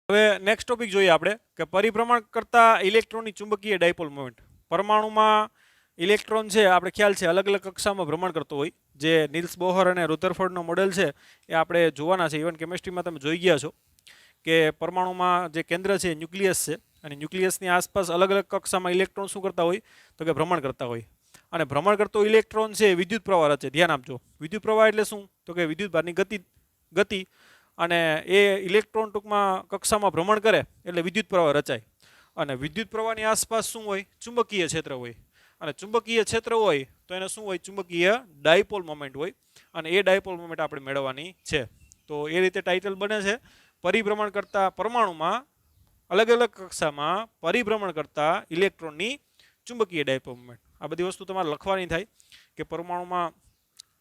હવે next topic જોઈએ આપણે કે પરિભ્રમણ કરતા ઇલેક્ટ્રોનની ચુંબકીય ડાયપોલ મોમેન્ટ. પરમાણુમાં ઇલેક્ટ્રોન છે આપણે ખ્યાલ છે અલગ અલગ કક્ષામાં ભ્રમણ કરતો હોય. જે નિલ્સ બોહર અને રુધરફોર્ડનો મોડેલ છે એ આપણે જોવાના છે. ઇવન કેમિસ્ટ્રીમાં તમે જોઈ ગયા છો કે પરમાણુમાં જે કેન્દ્ર છે ન્યુક્લિયસ છે અને ન્યુક્લિયસની આસપાસ અલગ અલગ કક્ષામાં ઇલેક્ટ્રોન શું કરતા હોય તો કે ભ્રમણ કરતા હોય. અને ભ્રમણ કરતો ઇલેક્ટ્રોન છે વિદ્યુત પ્રવાહ રચે. ધ્યાન આપજો, વિદ્યુત પ્રવાહ એટલે શું તો કે વિદ્યુત ભારની ગતિ અને એ ઇલેક્ટ્રોન ટૂંકમાં કક્ષામાં ભ્રમણ કરે એટલે વિદ્યુત પ્રવાહ રચાય. અને વિદ્યુત પ્રવાહની આસપાસ શું હોય ચુંબકીય ક્ષેત્ર હોય. અને ચુંબકીય ક્ષેત્ર હોય તો એને શું હોય ચુંબકીય ડાયપોલ મોમેન્ટ હોય. અને એ ડાયપોલ મોમેન્ટ આપણે મેળવવાની છે. તો એ રીતે ટાઇટલ બને છે પરિભ્રમણ કરતા પરમાણુમાં અલગ અલગ કક્ષામાં પરિભ્રમણ કરતા ઇલેક્ટ્રોનની ચુંબકીય ડાયપોલ મોમેન્ટ. આ બધી વસ્તુ તમારે લખવાની થાય કે પરમાણુમાં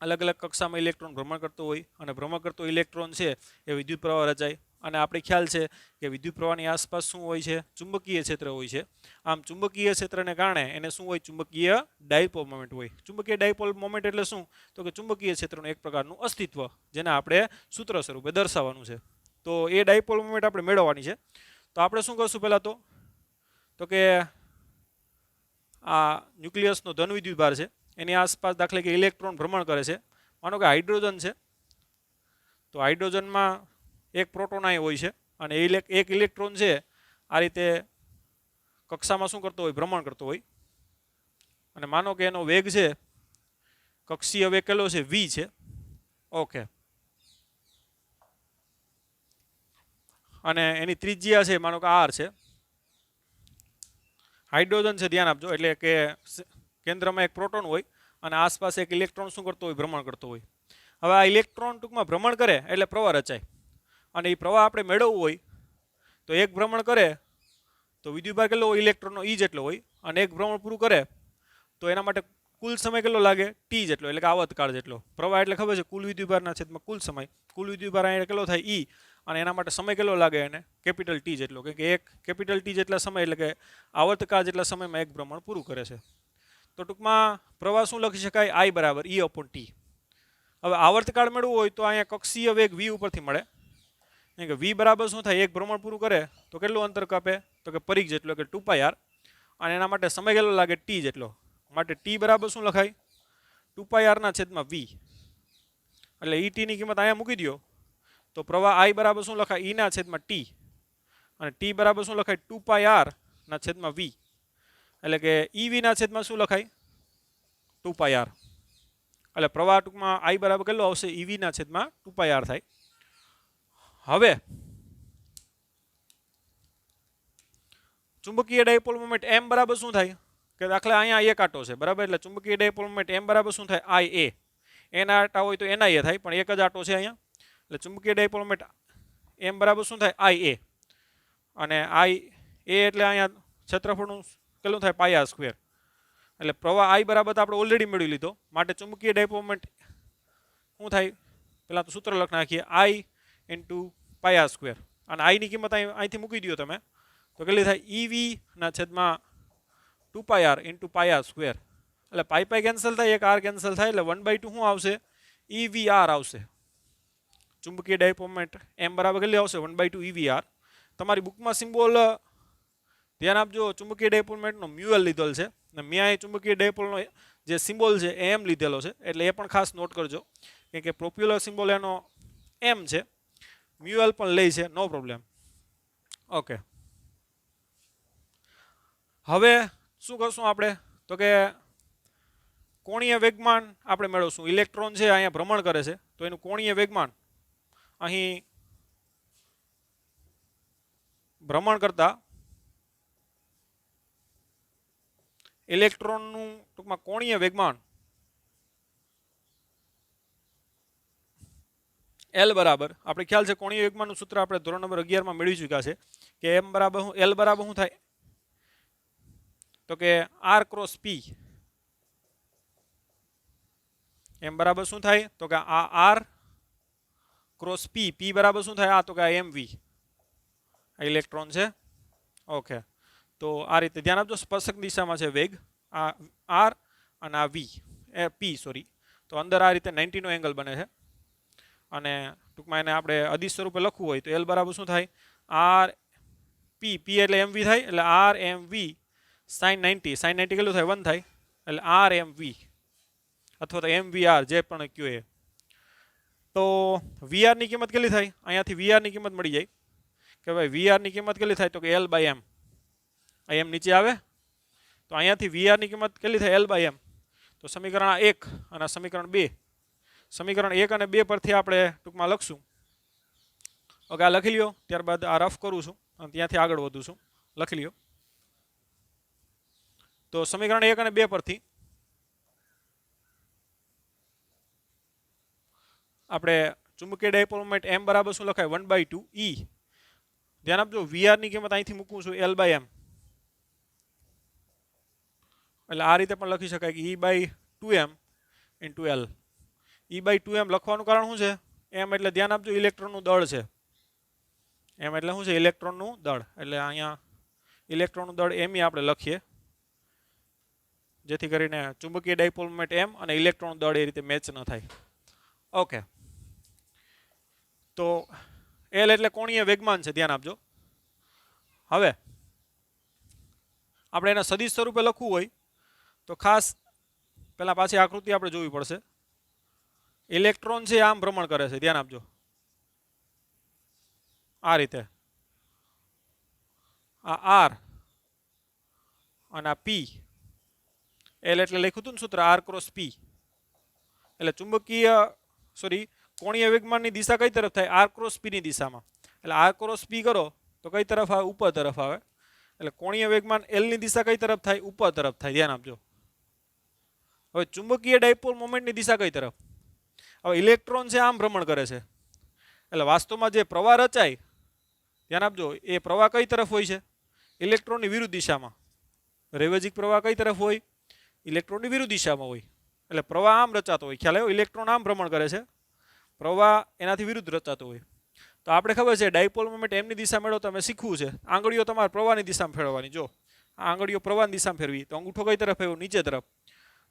અલગ અલગ કક્ષામાં ઇલેક્ટ્રોન ભ્રમણ કરતો હોય અને ભ્રમણ કરતો ઇલેક્ટ્રોન છે એ વિદ્યુત પ્રવાહ રચાય. અને આપણે ખ્યાલ છે કે વિદ્યુત પ્રવાહની આસપાસ શું હોય છે ચુંબકીય ક્ષેત્ર હોય છે. આમ ચુંબકીય ક્ષેત્રને કારણે એને શું હોય ચુંબકીય ડાયપોલ મોમેન્ટ હોય. ચુંબકીય ડાયપોલ મોમેન્ટ એટલે શું તો કે ચુંબકીય ક્ષેત્રનું એક પ્રકારનું અસ્તિત્વ જેને આપણે સૂત્ર સ્વરૂપે દર્શાવવાનું છે. તો એ ડાયપોલ મોમેન્ટ આપણે મેળવવાની છે. તો આપણે શું કરશું પહેલાં તો કે આ ન્યુક્લિયસનો ધન વિદ્યુત ભાર છે એની આસપાસ દાખલે કે ઇલેક્ટ્રોન ભ્રમણ કરે છે. માનો કે હાઇડ્રોજન છે તો હાઇડ્રોજનમાં એક પ્રોટોન અહીં હોય છે અને એક ઇલેક્ટ્રોન છે આ રીતે કક્ષામાં શું કરતો હોય ભ્રમણ કરતો હોય. અને માનો કે એનો વેગ છે કક્ષીય વેગ કેટલો છે v છે. ઓકે, અને એની ત્રિજ્યા છે માનો કે r છે. હાઇડ્રોજન છે ધ્યાન આપજો એટલે કે કેન્દ્રમાં એક પ્રોટોન હોય અને આસપાસ એક ઇલેક્ટ્રોન શું કરતો હોય ભ્રમણ કરતો હોય. હવે આ ઇલેક્ટ્રોન ટૂંકમાં ભ્રમણ કરે એટલે પ્રવાહ રચાય. અને એ પ્રવાહ આપણે મેળવવું હોય તો એક ભ્રમણ કરે તો વિદ્યુતભાર કેટલો હોય ઇલેક્ટ્રોનનો e જેટલો હોય. અને એક ભ્રમણ પૂરું કરે તો એના માટે કુલ સમય કેટલો લાગે t જેટલો એટલે કે આવર્તકાળ જેટલો. પ્રવાહ એટલે ખબર છે કુલ વિદ્યુતભારના છેદમાં કુલ સમય. કુલ વિદ્યુતભાર અહીંયા કેટલો થાય e અને એના માટે સમય કેટલો લાગે એને કેપિટલ ટી જેટલો. કે એક કેપિટલ ટી જેટલા સમય એટલે કે આવર્તકાળ જેટલા સમયમાં એક ભ્રમણ પૂરું કરે છે. તો ટૂંકમાં પ્રવાહ શું લખી શકાય I બરાબર E/T. હવે આવર્તકાળ મેળવવું હોય તો અહીંયા કક્ષીય વેગ v ઉપરથી મળે. કે v બરાબર શું થાય એક ભ્રમણ પૂરું કરે તો કેટલું અંતર કાપે તો કે પરિઘ જેટલો કે 2πr. અને એના માટે સમય કેટલો લાગે t જેટલો. માટે t બરાબર શું લખાય 2πr/v. એટલે et ની કિંમત અહીંયા મૂકી દો તો પ્રવાહ I બરાબર શું લખાય E/t અને t બરાબર શું લખાય 2πr/v. એટલે કે EV/માં શું લખાય 2πr. એટલે પ્રવાહ ટૂંકમાં I બરાબર કેટલો આવશે EV/2πr થાય. હવે ચુંબકીય ડાયપોલ મોમેન્ટ m બરાબર શું થાય કે દાખલા અહીંયા એક આટો છે બરાબર. એટલે ચુંબકીય ડાયપોલ મોમેન્ટ m બરાબર શું થાય IA. એના આટા હોય તો NIA થાય પણ એક જ આટો છે અહીંયા. એટલે ચુંબકીય ડાયપોલ મોમેન્ટ m બરાબર શું થાય IA. અને IA એટલે અહીંયા ક્ષેત્રફળનું કેટલું થાય πr². એટલે પ્રવાહ I બરાબર આપણે ઓલરેડી મેળવી લીધો. માટે ચુંબકીય ડાયપોલ મોમેન્ટ શું થાય પહેલાં તો સૂત્ર લખ નાખીએ I × πr². અને I ની કિંમત અહીંથી મૂકી દો તમે તો કેટલી થાય EV/2πr × πr². એટલે પાઈ કેન્સલ થાય એક r કેન્સલ થાય એટલે 1/2 શું આવશે EVR આવશે. ચુંબકીય ડાયપોલ મોમેન્ટ m બરાબર કેટલી આવશે 1/2 EVR. તમારી બુકમાં સિમ્બોલ ધ્યાન આપજો ચુંબકીય ડાયપોલ મોમેન્ટનો મ્યુઅલ લીધેલ છે અને મેં અહીં ચુંબકીય ડાયપોલનો જે સિમ્બોલ છે એમ લીધેલો છે. એટલે એ પણ ખાસ નોટ કરજો કે પોપ્યુલર સિમ્બોલ એનો m છે. મ્યુઅલ પણ લઈ છે નો પ્રોબ્લેમ. ઓકે, હવે શું કરશું આપણે તો કે કોણીય વેગમાન આપણે મેળવશું. ઇલેક્ટ્રોન છે અહીંયા ભ્રમણ કરે છે તો એનું કોણીય વેગમાન અહીં ભ્રમણ કરતા ઇલેક્ટ્રોનનું ટૂંકમાં કોણીય વેગમાન L બરાબર આપણે ખ્યાલ છે કોણીય વેગમાનનું સૂત્ર આપણે ધોરણ નંબર 11 માં મેળવી ચૂક્યા છે કે m બરાબર L બરાબર શું થાય તો કે r×p. m બરાબર શું થાય તો કે આ r×p. p બરાબર શું થાય આ તો કે આ mv આ ઇલેક્ટ્રોન છે. ઓકે, તો આ રીતે ધ્યાન આપજો સ્પર્શક દિશામાં છે વેગ આ r અને આ v p સોરી. તો અંદર આ રીતે 90 નો એંગલ બને છે. અને ટૂંકમાં એને આપણે અદિશ સ્વરૂપે લખવું હોય તો L બરાબર શું થાય આર પી પી એટલે એમવી થાય એટલે આર એમ વી સાઇન 90 સાઇન 90 કેટલું થાય 1 થાય એટલે આર એમ વી અથવા તો એમ વી આર જે પણ કયો એ તો વીઆર ની કિંમત કેટલી થાય અહીંયાથી વીઆર ની કિંમત મળી જાય કે ભાઈ વીઆર ની કિંમત કેટલી થાય તો કે એલ બાય એમ એમ નીચે આવે તો અહીંયાથી વીઆર ની કિંમત કેટલી થાય એલ બાય એમ તો સમીકરણ 1 અને સમીકરણ 2 સમીકરણ 1 અને 2 પરથી આપણે ટૂંકમાં લખશું ઓકે આ લખી લ્યો ત્યારબાદ આ રફ કરું છું અને ત્યાંથી આગળ વધું છું લખી લ્યો તો સમીકરણ 1 અને 2 પરથી આપણે ચુંબકીય ડાયપોલ મોમેન્ટ m બરાબર શું લખાય 1/2 e ધ્યાન આપજો વીઆર ની કિંમત અહીંથી મૂકું છું l બાય m એટલે આ રીતે પણ લખી શકાય કે e by 2m into l e by 2m લખવાનું કારણ શું છે m એટલે ધ્યાન આપજો ઇલેક્ટ્રોનનું દળ છે m એટલે શું છે ઇલેક્ટ્રોનનું દળ એટલે અહીંયા ઇલેક્ટ્રોનનું દળ m આપણે લખીએ જેથી કરીને ચુંબકીય ડાયપોલ મોમેન્ટ m અને ઇલેક્ટ્રોનનું દળ એ રીતે મેચ ન થાય ઓકે તો L એટલે કોણીય વેગમાન છે ધ્યાન આપજો હવે આપણે એના સદિશ સ્વરૂપે લખવું હોય તો ખાસ પહેલા પાછી આકૃતિ આપણે જોવી પડશે ઇલેક્ટ્રોન છે આમ ભ્રમણ કરે છે ધ્યાન આપજો આ રીતે આ R અને આ P L એટલે લખ્યું હતું ને સૂત્ર R ક્રોસ P એટલે ચુંબકીય કોણીય વેગમાનની દિશા કઈ તરફ થાય R ક્રોસ P ની દિશામાં એટલે R ક્રોસ P કરો તો કઈ તરફ આવે ઉપર તરફ આવે એટલે કોણીય વેગમાન L ની દિશા કઈ તરફ થાય ઉપર તરફ થાય ધ્યાન આપજો હવે ચુંબકીય ડાયપોલ મોમેન્ટની દિશા કઈ તરફ હવે ઇલેક્ટ્રોન છે આમ ભ્રમણ કરે છે એટલે વાસ્તવમાં જે પ્રવાહ રચાય ધ્યાન આપજો એ પ્રવાહ કઈ તરફ હોય છે ઇલેક્ટ્રોનની વિરુદ્ધ દિશામાં રૈવજિક પ્રવાહ કઈ તરફ હોય ઇલેક્ટ્રોનની વિરુદ્ધ દિશામાં હોય એટલે પ્રવાહ આમ રચાતો હોય ખ્યાલ આવ્યો ઇલેક્ટ્રોન આમ ભ્રમણ કરે છે પ્રવાહ એનાથી વિરુદ્ધ રચાતો હોય તો આપણે ખબર છે ડાયપોલ મોમેન્ટ એમની દિશા મેળવતા અમે શીખવું છે આંગળીઓ તમારે પ્રવાહની દિશામાં ફેરવવાની જો આ આંગળીઓ પ્રવાહની દિશામાં ફેરવી તો અંગૂઠો કઈ તરફ આવ્યો નીચે તરફ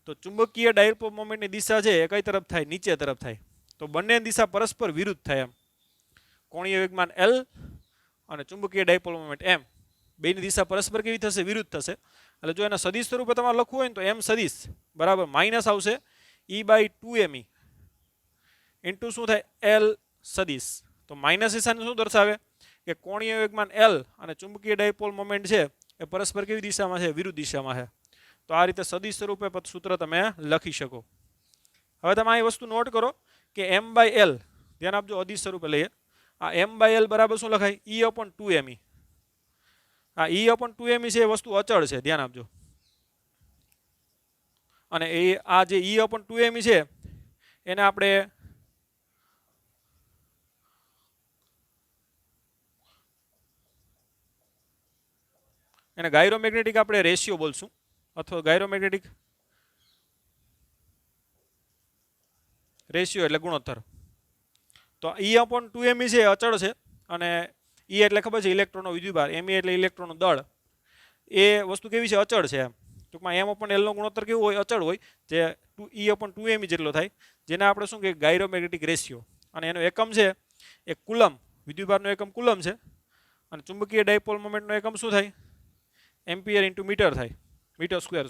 તો ચુંબકીય ડાયપોલ મોમેન્ટની દિશા છે એ કઈ તરફ થાય નીચે તરફ થાય તો બંનેની દિશા પરસ્પર વિરુદ્ધ થાય એમ કોણીય વેગમાન L અને ચુંબકીય ડાયપોલ મોમેન્ટ m બેની દિશા પરસ્પર કેવી થશે વિરુદ્ધ થશે એટલે જો એના સદિશ સ્વરૂપે તમારે લખવું હોય ને તો m સદિશ બરાબર માઇનસ આવશે e બાય 2me ઇન્ટુ શું થાય l સદિશ તો માઇનસ નિશાન શું દર્શાવે કે કોણીય વેગમાન L અને ચુંબકીય ડાયપોલ મોમેન્ટ છે એ પરસ્પર કેવી દિશામાં છે વિરુદ્ધ દિશામાં છે તો આ રીતે સદિશ સ્વરૂપે સૂત્ર તમે લખી શકો હવે તમે આ વસ્તુ નોટ કરો કે m બાય l ધ્યાન આપજો અદિશ સ્વરૂપે લઈએ આ m બાય l બરાબર શું લખાય e upon 2me આ e upon 2me છે એ વસ્તુ અચળ છે ધ્યાન આપજો અને એ આ જે e upon 2me છે એને આપણે એને ગાયરોમેગ્નેટિક આપણે રેશિયો બોલશું અથવા ગાયરોમેગ્નેટિક રેશિયો એટલે ગુણોત્તર તો e upon 2me છે અચળ છે અને e એટલે ખબર છે ઇલેક્ટ્રોનનો વિદ્યુતભાર me એટલે ઇલેક્ટ્રોનનું દળ એ વસ્તુ કેવી છે અચળ છે એમ ટૂંકમાં m upon l નો ગુણોત્તર કેવું હોય અચળ હોય જે e upon 2me જેટલો થાય જેને આપણે શું કહીએ ગાયરોમેગ્નેટિક રેશિયો અને એનો એકમ છે એ કુલમ વિદ્યુતભારનો એકમ કુલમ છે અને ચુંબકીય ડાયપોલ મોમેન્ટનો એકમ શું થાય એમ્પિયર ઇન્ટુ મીટર થાય મીટર સ્ક્વેર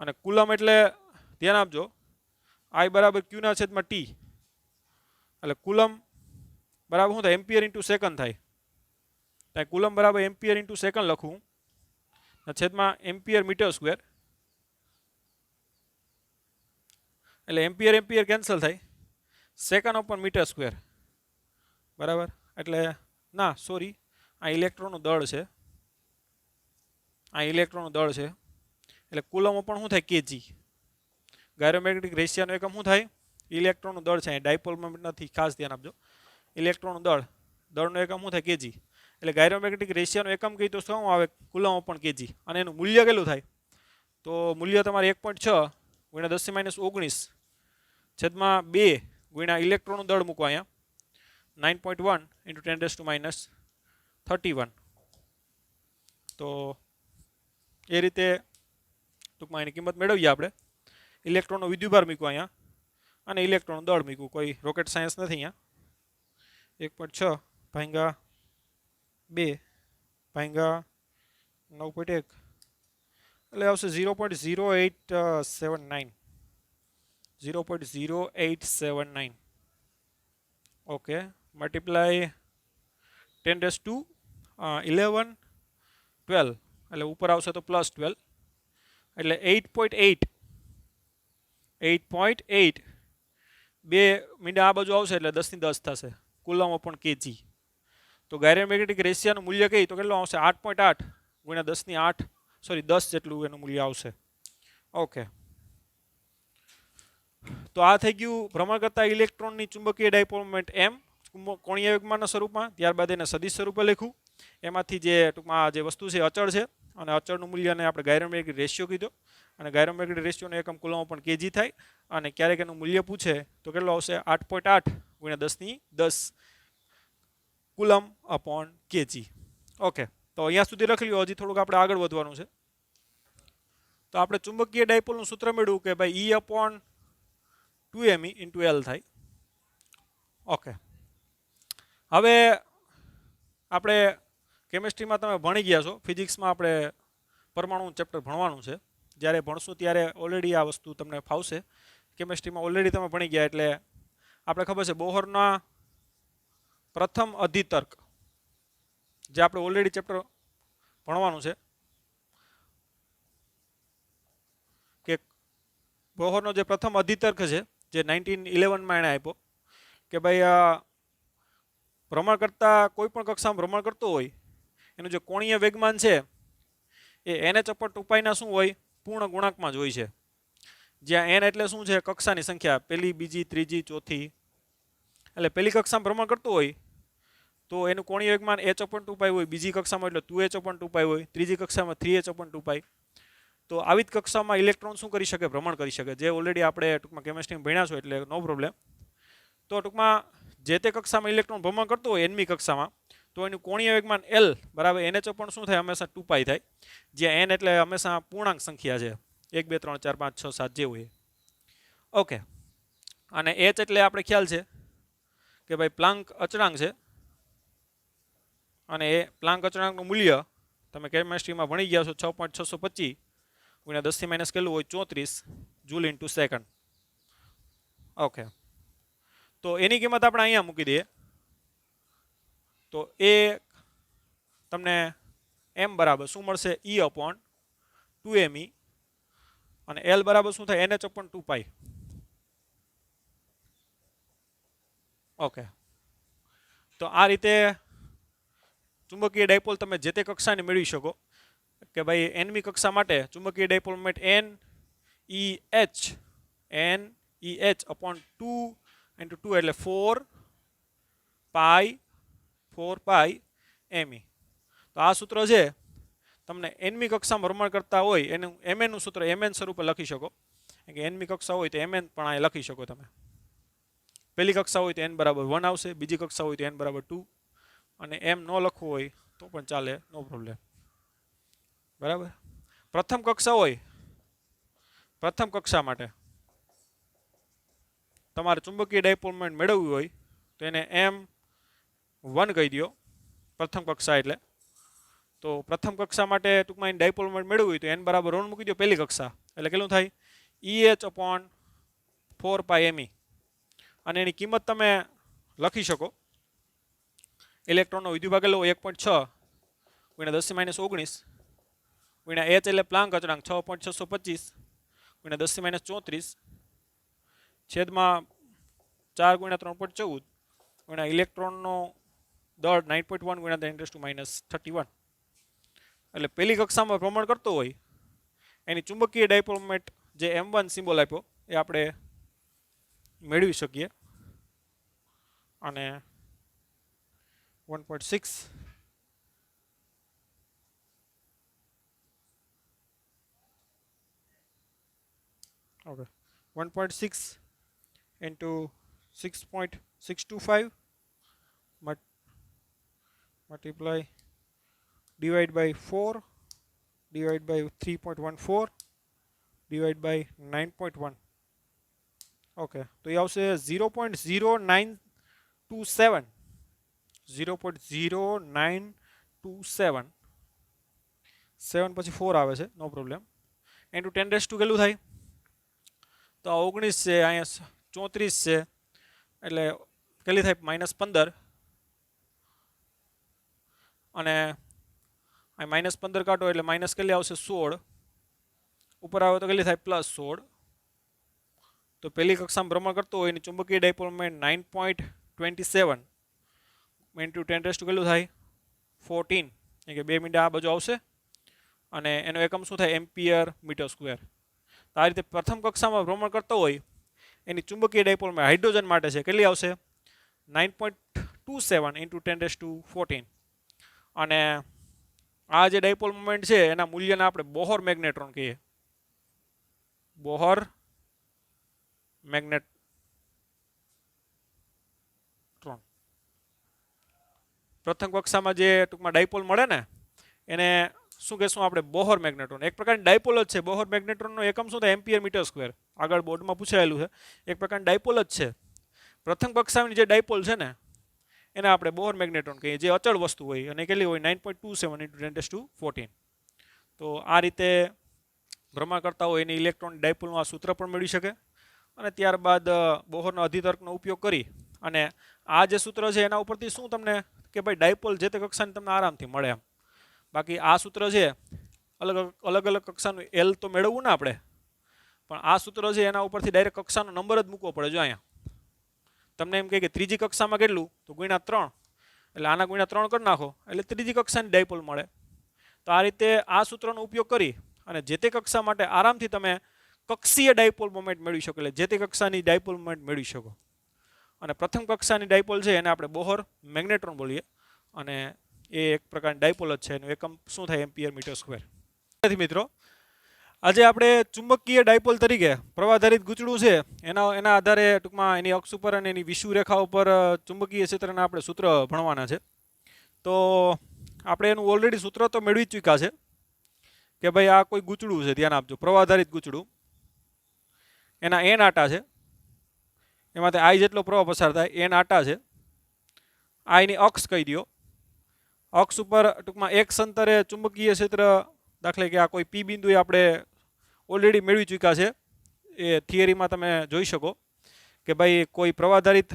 અને કુલમ એટલે ધ્યાન આપજો I બરાબર Q ના છેદમાં T એટલે કુલમ બરાબર શું થાય એમ્પિયર ઇન્ટુ સેકન્ડ થાય ત્યાં કુલમ બરાબર એમ્પિયર ઇન્ટુ સેકન્ડ લખું છેદમાં એમ્પિયર મીટર સ્ક્વેર એટલે એમ્પિયર એમ્પિયર કેન્સલ થાય સેકન્ડ upon મીટર સ્ક્વેર બરાબર એટલે ના સોરી આ ઇલેક્ટ્રોનનું દળ છે આ ઇલેક્ટ્રોનનું દળ છે એટલે કુલમ પણ શું થાય કેજી ગાયરોમેગ્નેટિક રેશિયાનો એકમ શું થાય ઇલેક્ટ્રોનનું દળ છે ડાયપોલ મોમેન્ટ નથી ખાસ ધ્યાન આપજો ઇલેક્ટ્રોનનું દળનો એકમ શું થાય કેજી એટલે ગાયરોમેગ્નેટિક રેશિયાનો એકમ કહી તો શું આવે કુલમ પણ કેજી અને એનું મૂલ્ય કેટલું થાય તો મૂલ્ય તમારે 1.6 ગુણ્યા 10⁻19 છેદમાં 2 ગુણ્યા ઇલેક્ટ્રોનનું દળ મૂકો અહીંયા 9.1 ઇન્ટુ 10⁻31 તો એ રીતે ટૂંકમાં એની કિંમત મેળવીએ આપણે ઇલેક્ટ્રોનનો વિદ્યુતભાર મૂક્યો અહીંયા અને ઇલેક્ટ્રોનનું દળ મૂક્યું કોઈ રોકેટ સાયન્સ નથી અહીંયા 1.6 ભાગ્યા 2 ભાંગ્યા 9.1 એટલે આવશે 0.0879 0.0879 ઓકે મલ્ટીપ્લાય 10 રેસ ટુ 11 12 એટલે ઉપર આવશે તો +12 એટલે 8.8 8.8 બે મીંડા આ બાજુ આવશે એટલે 10 ની 10 થશે કુલમ અપોન કેજી તો ગાયરોમેગ્નેટિક રેશિયાનું મૂલ્ય કઈ તો કેટલું આવશે 8.8 ગુણ્યા 10 ની 8 સોરી 10 જેટલું એનું મૂલ્ય આવશે ઓકે તો આ થઈ ગયું ભ્રમણ કરતા ઇલેક્ટ્રોનની ચુંબકીય ડાયપોલ મોમેન્ટ m કોણીય વેગમાનના સ્વરૂપમાં ત્યારબાદ એને સદિશ સ્વરૂપે લખ્યું એમાંથી જે ટૂંકમાં જે વસ્તુ છે અચળ છે અને અચળનું મૂલ્યને આપણે ગાયરોમેગ્નેટિક રેશિયો કીધો અને ગાયરોમેગ્નેટિક રેશિયોનો એકમ કુલમ અપોન કેજી થાય અને ક્યારેક એનું મૂલ્ય પૂછે તો કેટલું આવશે 8.8 ગુણ્યા 10 ની 10 કુલમ અપોન કેજી ઓકે તો અહીંયા સુધી લખી લ્યો હજી થોડુંક આપણે આગળ વધવાનું છે તો આપણે ચુંબકીય ડાયપોલનું સૂત્ર મેળવ્યું કે ભાઈ E upon 2me into L થાય ઓકે હવે આપણે કેમિસ્ટ્રીમાં તમે ભણી ગયા છો ફિઝિક્સમાં આપણે પરમાણુ ચેપ્ટર ભણવાનું છે જ્યારે ભણશું ત્યારે ઓલરેડી આ વસ્તુ તમને ફાવશે કેમિસ્ટ્રીમાં ઓલરેડી તમે ભણી ગયા એટલે આપણે ખબર છે બોહરના પ્રથમ અધિતર્ક જે આપણે ઓલરેડી ચેપ્ટર ભણવાનું છે કે બોહરનો જે પ્રથમ અધિતર્ક છે જે 1911 માં એણે આપ્યો કે ભાઈ ભ્રમણ કરતા કોઈ પણ કક્ષામાં ભ્રમણ કરતો હોય એનું જે કોણીય વેગમાન છે એ nh અપન 2π ના શું હોય પૂર્ણ ગુણાંકમાં જ હોય છે જ્યાં n એટલે શું છે કક્ષાની સંખ્યા પહેલી બીજી ત્રીજી ચોથી એટલે પહેલી કક્ષામાં ભ્રમણ કરતો હોય તો એનું કોણીય વેગમાન h અપન 2π હોય બીજી કક્ષામાં એટલે 2h અપન 2π હોય ત્રીજી કક્ષામાં 3h અપન 2π તો આવી જ કક્ષામાં ઇલેક્ટ્રોન શું કરી શકે ભ્રમણ કરી શકે જે ઓલરેડી આપણે ટૂંકમાં કેમિસ્ટ્રીમાં ભણ્યા છો એટલે નો પ્રોબ્લેમ તો ટૂંકમાં જે તે કક્ષામાં ઇલેક્ટ્રોન ભ્રમણ કરતો હોય nમી કક્ષામાં તો એનું કોણીય વેગમાન L બરાબર nh અપન શું થાય હંમેશા 2π થાય જ્યાં n એટલે હંમેશા પૂર્ણાંક સંખ્યા છે 1 2 3 4 5 6 7 જે હોય ઓકે અને h એટલે આપણે ખ્યાલ છે કે ભાઈ પ્લાન્ક અચળાંક છે અને એ પ્લાન્ક અચળાંકનું મૂલ્ય તમે કેમિસ્ટ્રીમાં ભણી ગયા છો 6.625 ગુણ્યા 10 થી માઈનસ કેટલું હોય 34 જૂલ ઇન્ટુ સેકન્ડ ઓકે તો એની કિંમત આપણે અહીંયા મૂકી દઈએ તો એ તમને m બરાબર શું મળશે E અપોન 2me અને L બરાબર શું થાય nh અપન 2π ઓકે તો આ રીતે ચુંબકીય ડાયપોલ તમે જે તે કક્ષાને મેળવી શકો કે ભાઈ nમી કક્ષા માટે ચુંબકીય dipole moment NEH upon 2 into 2 એટલે 4π me તો આ સૂત્ર છે તમને nમી કક્ષામાં ભ્રમણ કરતા હોય એનું mn નું સૂત્ર mn સ્વરૂપે લખી શકો કે nમી કક્ષા હોય તો mn પણ અહીં લખી શકો તમે પહેલી કક્ષા હોય તો n બરાબર 1 આવશે બીજી કક્ષા હોય તો n બરાબર 2 અને m ન લખવું હોય તો પણ ચાલે નો પ્રોબ્લેમ બરાબર પ્રથમ કક્ષા હોય પ્રથમ કક્ષા માટે તમારે ચુંબકીય ડાયપોલ મોમેન્ટ મેળવવી હોય તો એને m1 કહી દો પ્રથમ કક્ષા એટલે તો પ્રથમ કક્ષા માટે ટૂંકમાં ડાયપોલ મોમેન્ટ મેળવવું હોય તો n બરાબર 1 મૂકી દો પહેલી કક્ષા એટલે કેટલું થાય EH અપોન 4π me અને એની કિંમત તમે લખી શકો ઇલેક્ટ્રોનનો વિદ્યુતભાર કેટલો 1.6 ગુણ્યા 10 થી માઈનસ 19 ગુણ્યા h એટલે પ્લાન્ક અચળાંક 6.625 ગુણ્યા 10 થી માઈનસ 34 છેદમાં 4 ગુણ્યા 3.14 ગુણ્યા ઇલેક્ટ્રોનનો દળ 9.1 ગુણ્યા 10⁻31 એટલે પહેલી કક્ષામાં ભ્રમણ કરતો હોય એની ચુંબકીય ડાયપોલ મોમેન્ટ જે m1 સિમ્બોલ આપ્યો એ આપણે મેળવી શકીએ અને 1.6 okay 1.6 into 6.625 multiply divide by 4 divide by 3.14 divide by 9.1 okay તો એ આવશે 0.0927 0.0927 7 પછી 4 આવે છે, નો પ્રોબ્લેમ. ઇન્ટુ 10 કેટલું થાય? તો આ 19 છે, અહીંયા 34 છે, એટલે કેટલી થાય? -15. અને અહીં -15 કાઢો એટલે માઇનસ કેટલી આવશે? 16. ઉપર આવે તો કેટલી થાય? +16. તો પહેલી કક્ષામાં ભ્રમણ કરતો હોય એની ચુંબકીય ડાયપોલ મોમેન્ટ 9.27 ઇન્ટુ 10 કેટલું થાય? 14. એટલે કે 2 મિનિટ આ બાજુ આવશે અને એનો એકમ શું થાય? Ampere metre square. તો આ રીતે પ્રથમ કક્ષામાં ભ્રમણ કરતો હોય એની ચુંબકીય ડાયપોલ મોમેન્ટ હાઇડ્રોજન માટે છે, કેટલી આવશે? 9.27 ઇન્ટુ 10⁻14. અને આ જે ડાયપોલ મોમેન્ટ છે એના મૂલ્યને આપણે બોહર મેગ્નેટ્રોન કહીએ. Bohr magnetron. પ્રથમ કક્ષામાં જે ટૂંકમાં ડાયપોલ મળે ને એને શું કહેશું આપણે? Bohr magnetron. એક પ્રકારની ડાયપોલ જ છે. બોહર મેગ્નેટ્રોનનો એકમ શું થાય? Ampere metre square. આગળ બોર્ડમાં પૂછાયેલું છે. એક પ્રકારની ડાયપોલ જ છે. પ્રથમ કક્ષાની જે ડાયપોલ છે ને એને આપણે બોહર મેગ્નેટ્રોન કહીએ, જે અચળ વસ્તુ હોય અને કેટલી હોય? 9.27 ઇન્ટુ 10⁻14. તો આ રીતે ભ્રમણ કરતા હોય એની ઇલેક્ટ્રોન ડાયપોલનું આ સૂત્ર પણ મેળવી શકે. અને ત્યારબાદ બોહરના અધિતર્કનો ઉપયોગ કરી અને આ જે સૂત્ર છે એના ઉપરથી શું તમને કે ભાઈ ડાયપોલ જે તે કક્ષાની તમને આરામથી મળે એમ. બાકી આ સૂત્ર છે અલગ અલગ કક્ષાનું એલ તો મેળવવું ને આપણે, પણ આ સૂત્ર છે એના ઉપરથી ડાયરેક્ટ કક્ષાનો નંબર જ મૂકવો પડે. જો અહીંયા તમને એમ કહે કે ત્રીજી કક્ષામાં કેટલું? તો ગુણ્યા 3, એટલે આના ગુણ્યા 3 કરી નાખો એટલે ત્રીજી કક્ષાની ડાયપોલ મળે. તો આ રીતે આ સૂત્રનો ઉપયોગ કરી અને જે તે કક્ષા માટે આરામથી તમે કક્ષીય ડાયપોલ મોમેન્ટ મેળવી શકો, એટલે જે તે કક્ષાની ડાયપોલ મોમેન્ટ મેળવી શકો. અને પ્રથમ કક્ષાની ડાયપોલ છે એને આપણે બોહર મેગ્નેટ્રોન બોલીએ અને એ એક પ્રકારની ડાયપોલ જ છે. એનું એકમ શું થાય? Ampere metre square. મિત્રો, આજે આપણે ચુંબકીય ડાયપોલ તરીકે પ્રવાધારિત ગૂંચળું છે એના આધારે ટૂંકમાં એની અક્ષ ઉપર અને એની વિષુવરેખા ઉપર ચુંબકીય ક્ષેત્રના આપણે સૂત્ર ભણવાના છે. તો આપણે એનું ઓલરેડી સૂત્ર તો મેળવી જ ચૂક્યા છે કે ભાઈ આ કોઈ ગૂંચળું છે, ધ્યાન આપજો, પ્રવાધારિત ગૂંચળું. એના n આટા છે, એમાંથી I જેટલો પ્રવાહ પસાર થાય, n આટા છે. I ની અક્ષ કહી દો. અક્ષ ઉપર ટૂંકમાં એક અંતરે ચુંબકીય ક્ષેત્ર, દાખલે કે આ કોઈ P બિંદુએ આપણે ઓલરેડી મેળવી ચૂક્યા છે. એ થિયરીમાં તમે જોઈ શકો કે ભાઈ કોઈ પ્રવાધારિત,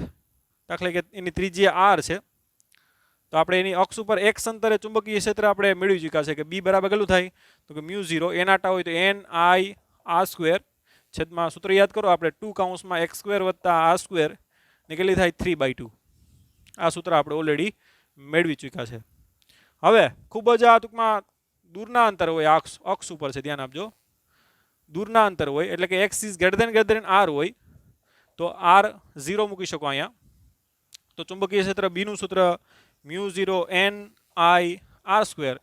દાખલે કે એની ત્રિજ્યા r છે, તો આપણે એની અક્ષ ઉપર એક અંતરે ચુંબકીય ક્ષેત્ર આપણે મેળવી ચૂક્યા છે કે B બરાબર કેટલું થાય? તો કે μ0, n આટા હોય તો n(I)r², છેદમાં સૂત્ર યાદ કરો આપણે 2(x² + r² ને કેટલી થાય? 3/2. આ સૂત્ર આપણે ઓલરેડી મેળવી ચૂક્યા છે. હવે ખૂબ જ આ ટૂંકમાં દૂરના અંતર હોય, અક્ષ ઉપર છે, ધ્યાન આપજો, દૂરના અંતર હોય એટલે કે x is greater than r હોય તો r 0 મૂકી શકો અહીંયા. તો ચુંબકીય ક્ષેત્ર B નું સૂત્ર μ0 n(I)r²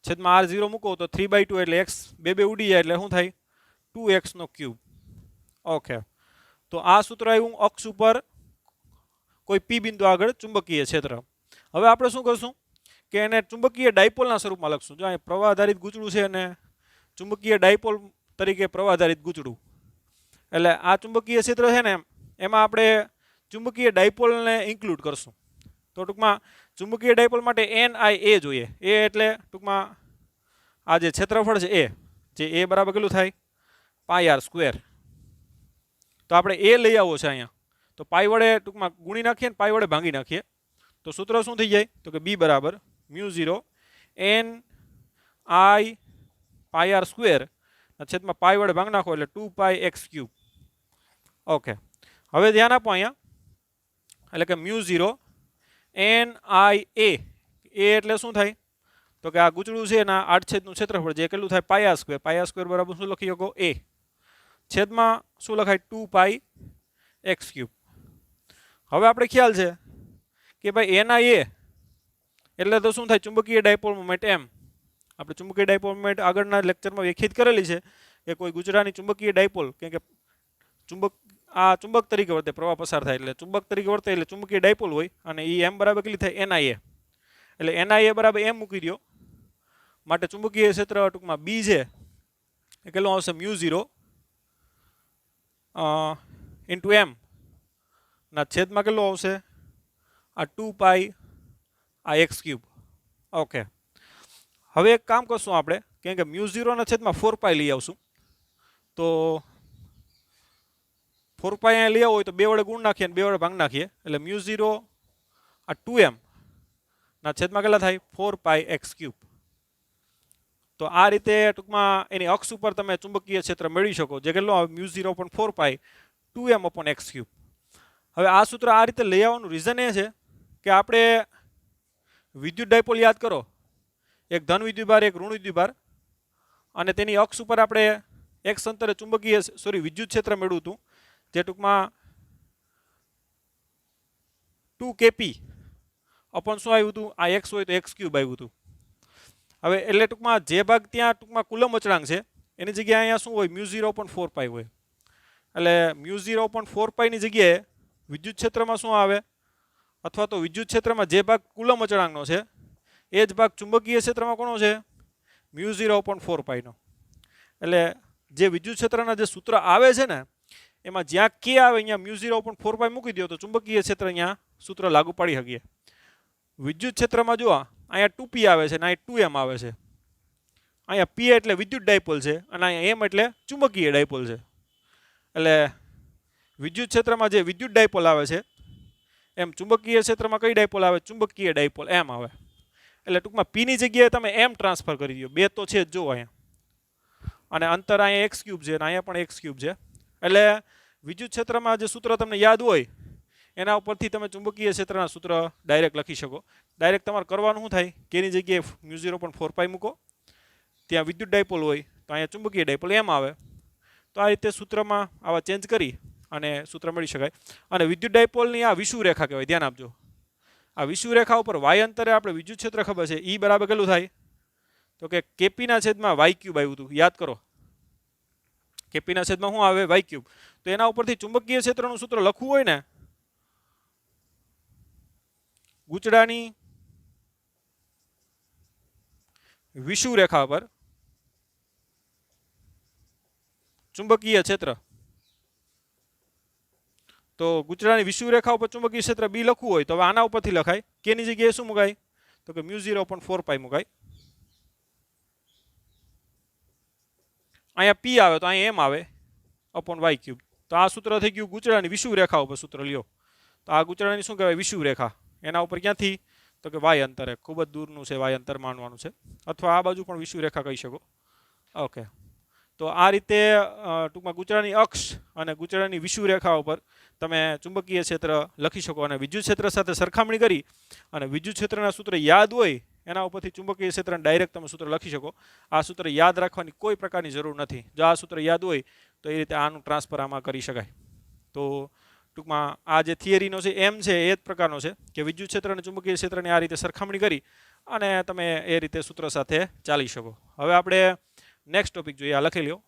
છેદમાં r 0 મૂકો તો 3/2 એટલે x બે ઉડી જાય એટલે શું થાય? 2x³. ઓકે, તો આ સૂત્ર આવ્યું અક્ષ ઉપર કોઈ P બિંદુ આગળ ચુંબકીય ક્ષેત્ર. હવે આપણે શું કરશું કે એને ચુંબકીય ડાયપોલના સ્વરૂપમાં લખશું. જો અહીં પ્રવાહ આધારિત ગૂંચળું છે અને ચુંબકીય ડાયપોલ તરીકે પ્રવાહ આધારિત ગૂંચળું, એટલે આ ચુંબકીય ક્ષેત્ર છે ને એમાં આપણે ચુંબકીય ડાયપોલને ઇન્ક્લુડ કરશું. તો ટૂંકમાં ચુંબકીય ડાયપોલ માટે NIA જોઈએ. એ એટલે ટૂંકમાં આ જે ક્ષેત્રફળ છે એ, જે એ બરાબર કેટલું થાય? πr². તો આપણે એ લઈ આવો છે અહીંયા, તો પાઈ વડે ટૂંકમાં ગુણી નાખીએ ને પાઈ વડે ભાંગી નાખીએ તો સૂત્ર શું થઈ જાય? તો કે B બરાબર μ0 n(I)πr² છેદમાં પાઈ વડે ભાંગ નાખો એટલે 2πx³. ઓકે, હવે ધ્યાન આપો અહીંયા, એટલે કે μ0 NIA એટલે શું થાય? તો કે આ ગૂંચળું છે એના આડછેદનું ક્ષેત્રફળ જે કેટલું થાય? πr². πr² બરાબર શું લખી શકો? a છેદમાં શું લખાય? 2πx³. હવે આપણે ખ્યાલ છે કે ભાઈ NIA એટલે તો શું થાય? ચુંબકીય ડાયપોલ મોમેન્ટ m. આપણે ચુંબકીય ડાયપોલ મોમેન્ટ આગળના લેક્ચરમાં વ્યાખ્યાયિત કરેલી છે કે કોઈ ગુજરાતની ચુંબકીય ડાયપોલ, કેમ કે ચુંબક તરીકે વર્તે, પ્રવાહ પસાર થાય એટલે ચુંબક તરીકે વર્તે એટલે ચુંબકીય ડાયપોલ હોય અને એ m બરાબર કેટલી થાય? NIA. એટલે NIA બરાબર m મૂકી દો. માટે ચુંબકીય ક્ષેત્ર ટૂંકમાં B છે એ કેટલું આવશે? μ0 × m ના છેદમાં કેટલું આવશે? આ 2π આ x³. ઓકે, હવે એક કામ કરશું આપણે, કેમ કે મ્યુ 0 ના છેદમાં 4 પાઈ લઈ આવશું. તો 4 પાઈ અહીંયા લઈ આવો હોય તો 2 વડે ગુણ નાખીએ અને 2 વડે ભાગ નાખીએ, એટલે મ્યુ 0 આ 2m ના છેદમાં કેટલા થાય 4 પાઈ x ક્યુબ. તો આ રીતે ટૂંકમાં એની અક્ષ ઉપર તમે ચુંબકીય ક્ષેત્ર મેળવી શકો, જે કેટલો આવે મ્યુ 0.4 પાઈ 2m upon x ક્યુબ. હવે આ સૂત્ર આ રીતે લઈ આવવાનું રીઝન એ છે કે આપણે વિદ્યુત ડાયપોલ યાદ કરો, એક ધન વિદ્યુતભાર એક ઋણ વિદ્યુતભાર, અને તેની અક્ષ ઉપર આપણે એક અંતરે ચુંબકીય વિદ્યુત ક્ષેત્ર મેળવ્યું હતું, જે ટૂંકમાં 2kp અપોન શું આવ્યું હતું, આ x હોય તો x ક્યુબ આવ્યું હતું. હવે એટલે ટૂંકમાં જે ભાગ ત્યાં ટૂંકમાં કુલમ અચળાંક છે એની જગ્યાએ અહીંયા શું હોય મ્યુ 0.4 પાઈ હોય, એટલે મ્યુ 0.4 પાઈની જગ્યાએ વિદ્યુત ક્ષેત્રમાં શું આવે, અથવા તો વિદ્યુત ક્ષેત્રમાં જે ભાગ કુલમ અચળાંકનો છે એ જ ભાગ ચુંબકીય ક્ષેત્રમાં કોનો છે મ્યુ 0.4 પાઈનો. એટલે જે વિદ્યુત ક્ષેત્રના જે સૂત્ર આવે છે ને એમાં જ્યાં કે આવે અહીંયા મ્યુ 0.4 પાઈ મૂકી દો તો ચુંબકીય ક્ષેત્ર અહીંયા સૂત્ર લાગુ પાડી શકીએ. વિદ્યુત ક્ષેત્રમાં જો અહીંયા 2p આવે છે અને અહીંયા 2m આવે છે, અહીંયા p એટલે વિદ્યુત ડાયપોલ છે અને અહીંયા m એટલે ચુંબકીય ડાયપોલ છે. એટલે વિદ્યુત ક્ષેત્રમાં જે વિદ્યુત ડાયપોલ આવે છે એમ ચુંબકીય ક્ષેત્રમાં કઈ ડાયપોલ આવે, ચુંબકીય ડાયપોલ m આવે. એટલે ટૂંકમાં p ની જગ્યાએ તમે m ટ્રાન્સફર કરી દો, બે તો છે જ જો અહીંયા, અને અંતર અહીંયા x ક્યુબ છે અને અહીંયા પણ x ક્યુબ છે. એટલે વિદ્યુત ક્ષેત્રમાં જે સૂત્ર તમને યાદ હોય એના ઉપરથી તમે ચુંબકીય ક્ષેત્રના સૂત્ર ડાયરેક્ટ લખી શકો. ડાયરેક્ટ તમારે કરવાનું શું થાય કે એની જગ્યાએ મ્યુ 0.4 પાઈ મૂકો, ત્યાં વિદ્યુત ડાયપોલ હોય તો અહીંયા ચુંબકીય ડાયપોલ m આવે. તો આ રીતે સૂત્રમાં આવા ચેન્જ કરી અને સૂત્ર મળી શકાય. અને વિદ્યુત ડાયપોલની આ વિષુવ રેખા કહેવાય, ધ્યાન આપજો. આ વિષુવ રેખા ઉપર y અંતરે આપણે વિદ્યુત ક્ષેત્ર ખબર છે, E બરાબર કેટલું થાય તો કે kp ના છેદમાં y ક્યુબ આવ્યું હતું, યાદ કરો. kp ના છેદમાં શું આવે y ક્યુબ. તો એના ઉપરથી ચુંબકીય ક્ષેત્રનું સૂત્ર લખવું હોય ને, ગૂંચળાની વિષુવ રેખા પર ચુંબકીય ક્ષેત્ર, તો ગૂંચળાની વિષુવ રેખા ઉપર ચુંબકીય ક્ષેત્ર B લખવું હોય તો હવે આના ઉપરથી લખાય, કેની જગ્યાએ શું મુકાય તો કે મ્યુ 0.4 પાઈ મુકાય. અહીંયા p આવે તો અહીંયા m આવે અપોન y ક્યુબ. તો આ સૂત્ર થઈ ગયું ગૂંચળાની વિષુવ રેખા ઉપર સૂત્ર લ્યો. તો આ ગૂંચળાની શું કહેવાય વિષુવ રેખા, એના ઉપર ક્યાંથી તો કે y અંતરે, ખૂબ જ દૂરનું છે y અંતર માનવાનું છે, અથવા આ બાજુ પણ વિષુવ રેખા કહી શકો. ઓકે, તો આ રીતે ટૂંકમાં ગૂંચળાની અક્ષ અને ગૂંચળાની વિષુવ રેખા ઉપર તમે ચુંબકીય ક્ષેત્ર લખી શકો, અને વિદ્યુત ક્ષેત્ર સાથે સરખામણી કરી અને વિદ્યુત ક્ષેત્રના સૂત્ર યાદ હોય એના ઉપરથી ચુંબકીય ક્ષેત્રને ડાયરેક્ટ તમે સૂત્ર લખી શકો. આ સૂત્ર યાદ રાખવાની કોઈ પ્રકારની જરૂર નથી, જો આ સૂત્ર યાદ હોય તો એ રીતે આનું ટ્રાન્સફર આમાં કરી શકાય. તો ટૂંકમાં આ જે થિયરીનો છે એમ છે એ જ પ્રકારનો છે કે વિદ્યુત ક્ષેત્ર અને ચુંબકીય ક્ષેત્રની આ રીતે સરખામણી કરી અને તમે એ રીતે સૂત્ર સાથે ચાલી શકો. હવે આપણે નેક્સ્ટ ટોપિક જોઈએ, આ લખી લ્યો.